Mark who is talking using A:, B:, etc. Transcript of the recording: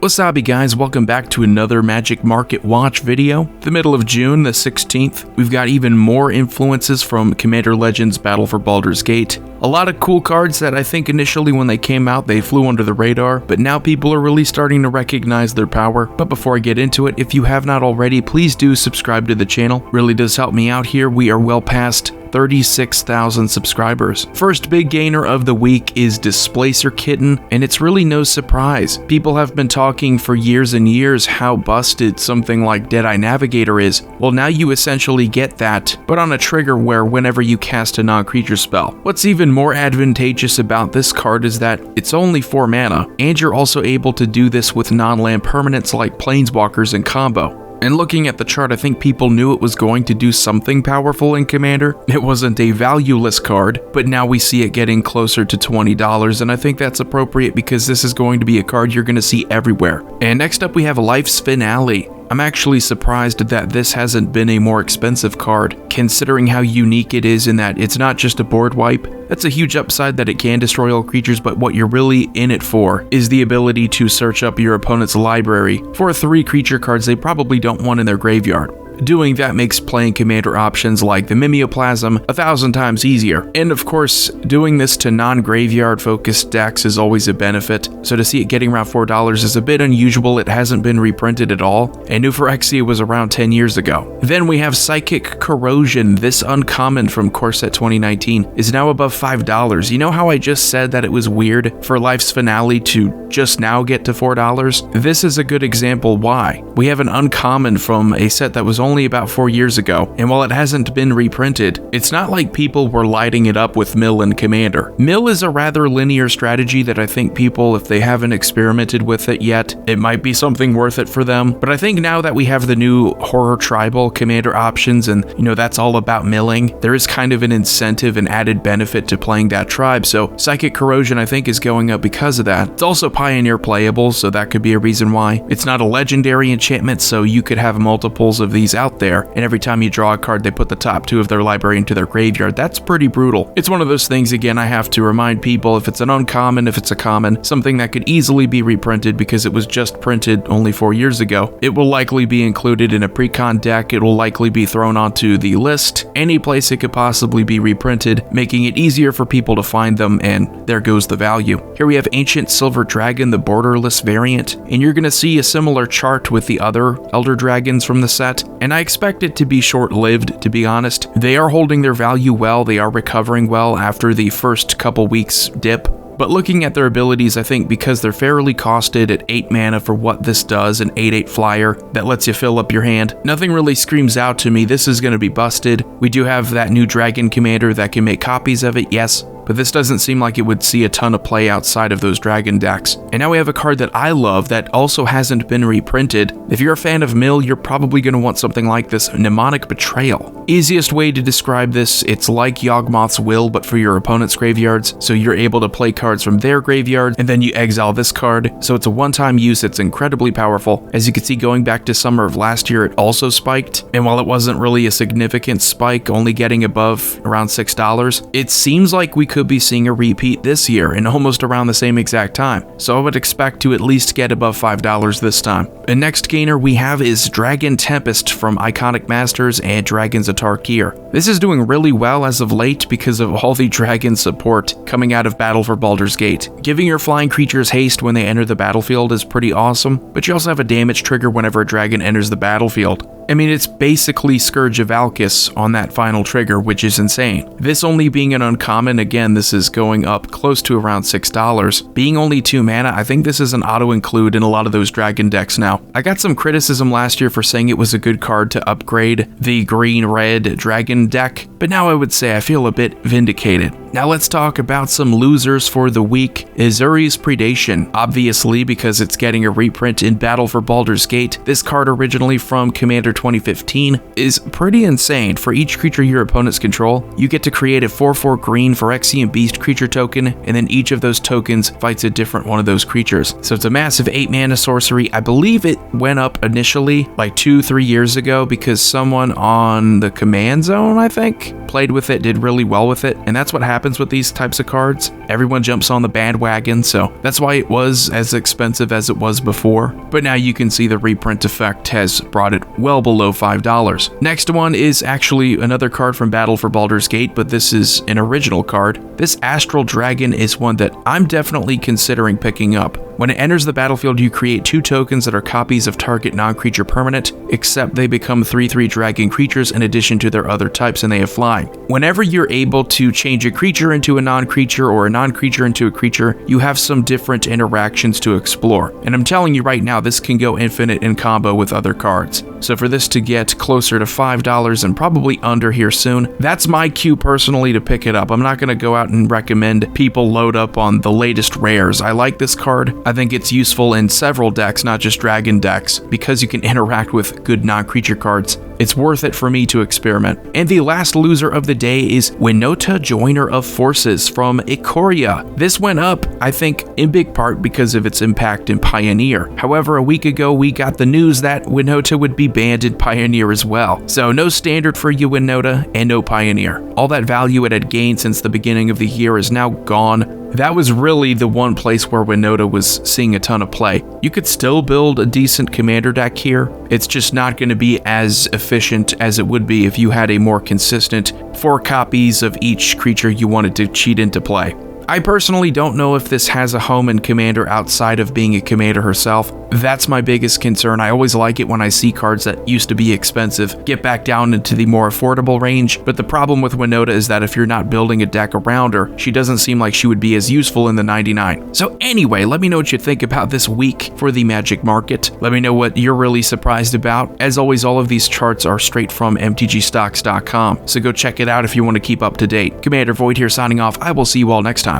A: Wasabi guys, welcome back to another Magic Market Watch video. The middle of June, the 16th, we've got even more influences from Commander Legends Battle for Baldur's Gate. A lot of cool cards that I think initially when they came out they flew under the radar, but now people are really starting to recognize their power. But before I get into it, if you have not already, please do subscribe to the channel. Really does help me out here. We are well past 36,000 subscribers. First big gainer of the week is Displacer Kitten, and it's really no surprise. People have been talking for years and years how busted something like Deadeye Navigator is. Well, now you essentially get that, but on a trigger where whenever you cast a non-creature spell. What's even more advantageous about this card is that it's only 4 mana, and you're also able to do this with non-land permanents like Planeswalkers and combo. And looking at the chart, I think people knew it was going to do something powerful in Commander. It wasn't a valueless card, but now we see it getting closer to $20, and I think that's appropriate because this is going to be a card you're going to see everywhere. And next up we have Life's Finale. I'm actually surprised that this hasn't been a more expensive card, considering how unique it is in that it's not just a board wipe. That's a huge upside that it can destroy all creatures, but what you're really in it for is the ability to search up your opponent's library for 3 creature cards they probably don't want in their graveyard. Doing that makes playing Commander options like the Mimeoplasm 1,000 times easier. And of course, doing this to non-graveyard focused decks is always a benefit, so to see it getting around $4 is a bit unusual. It hasn't been reprinted at all, and New Phyrexia was around 10 years ago. Then we have Psychic Corrosion. This uncommon from Core Set 2019 is now above $5. You know how I just said that it was weird for Life's Finale to just now get to $4? This is a good example why. We have an uncommon from a set that was only about 4 years ago, and while it hasn't been reprinted, it's not like people were lighting it up with Mill and Commander. Mill is a rather linear strategy that I think people, if they haven't experimented with it yet, it might be something worth it for them. But I think now that we have the new Horror Tribal Commander options, and that's all about milling, there is kind of an incentive and added benefit to playing that tribe, so Psychic Corrosion I think is going up because of that. It's also Pioneer playable, so that could be a reason why. It's not a legendary enchantment, so you could have multiples of these out there, and every time you draw a card they put the top 2 of their library into their graveyard. That's pretty brutal. It's one of those things, again, I have to remind people, if it's an uncommon, if it's a common, something that could easily be reprinted because it was just printed only 4 years ago, it will likely be included in a pre-con deck, it will likely be thrown onto the list, any place it could possibly be reprinted, making it easier for people to find them, and there goes the value. Here we have Ancient Silver Dragon, the borderless variant, and you're going to see a similar chart with the other Elder Dragons from the set, and I expect it to be short-lived, to be honest. They are holding their value well, they are recovering well after the first couple weeks dip. But looking at their abilities, I think because they're fairly costed at 8 mana for what this does, an 8/8 flyer that lets you fill up your hand, nothing really screams out to me this is going to be busted. We do have that new Dragon Commander that can make copies of it, yes, but this doesn't seem like it would see a ton of play outside of those dragon decks. And now we have a card that I love that also hasn't been reprinted. If you're a fan of Mill, you're probably going to want something like this, Mnemonic Betrayal. Easiest way to describe this, it's like Yawgmoth's Will, but for your opponent's graveyards, so you're able to play cards from their graveyard, and then you exile this card, so it's a one-time use, it's incredibly powerful. As you can see, going back to summer of last year, it also spiked, and while it wasn't really a significant spike, only getting above around $6, it seems like we could be seeing a repeat this year and almost around the same exact time, so I would expect to at least get above $5 this time. The next gainer we have is Dragon Tempest from Iconic Masters and Dragons of Tarkir. This is doing really well as of late because of all the dragon support coming out of Battle for Baldur's Gate. Giving your flying creatures haste when they enter the battlefield is pretty awesome, but you also have a damage trigger whenever a dragon enters the battlefield. I mean, it's basically Scourge of Valkis on that final trigger, which is insane. This only being an uncommon, again, this is going up close to around $6. Being only 2 mana, I think this is an auto-include in a lot of those dragon decks now. I got some criticism last year for saying it was a good card to upgrade the green-red dragon deck, but now I would say I feel a bit vindicated. Now let's talk about some losers for the week. Azuri's Predation, obviously because it's getting a reprint in Battle for Baldur's Gate. This card, originally from Commander 2015, is pretty insane. For each creature your opponents control, you get to create a 4/4 green Phyrexian Beast creature token, and then each of those tokens fights a different one of those creatures. So it's a massive 8 mana sorcery. I believe it went up initially like 2-3 years ago because someone on the Command Zone, I think, deck, played with it, did really well with it, and that's what happens with these types of cards. Everyone jumps on the bandwagon, so that's why it was as expensive as it was before. But now you can see the reprint effect has brought it well below $5. Next one is actually another card from Battle for Baldur's Gate, but this is an original card. This Astral Dragon is one that I'm definitely considering picking up. When it enters the battlefield, you create 2 tokens that are copies of target non-creature permanent, except they become 3/3 dragon creatures in addition to their other types, and they have flying. Whenever you're able to change a creature into a non-creature or a non-creature into a creature, you have some different interactions to explore. And I'm telling you right now, this can go infinite in combo with other cards. So for this to get closer to $5 and probably under here soon, that's my cue personally to pick it up. I'm not going to go out and recommend people load up on the latest rares. I like this card. I think it's useful in several decks, not just dragon decks, because you can interact with good non-creature cards. It's worth it for me to experiment. And the last loser of the day is Winota, Joiner of Forces from Ikoria. This went up, I think, in big part because of its impact in Pioneer. However, a week ago we got the news that Winota would be banned in Pioneer as well. So no standard for you, Winota, and no Pioneer. All that value it had gained since the beginning of the year is now gone. That was really the one place where Winota was seeing a ton of play. You could still build a decent commander deck here. It's just not going to be as efficient as it would be if you had a more consistent 4 copies of each creature you wanted to cheat into play. I personally don't know if this has a home in Commander outside of being a Commander herself. That's my biggest concern. I always like it when I see cards that used to be expensive get back down into the more affordable range, but the problem with Winota is that if you're not building a deck around her, she doesn't seem like she would be as useful in the 99. So anyway, let me know what you think about this week for the Magic market. Let me know what you're really surprised about. As always, all of these charts are straight from mtgstocks.com, so go check it out if you want to keep up to date. Commander Void here signing off. I will see you all next time.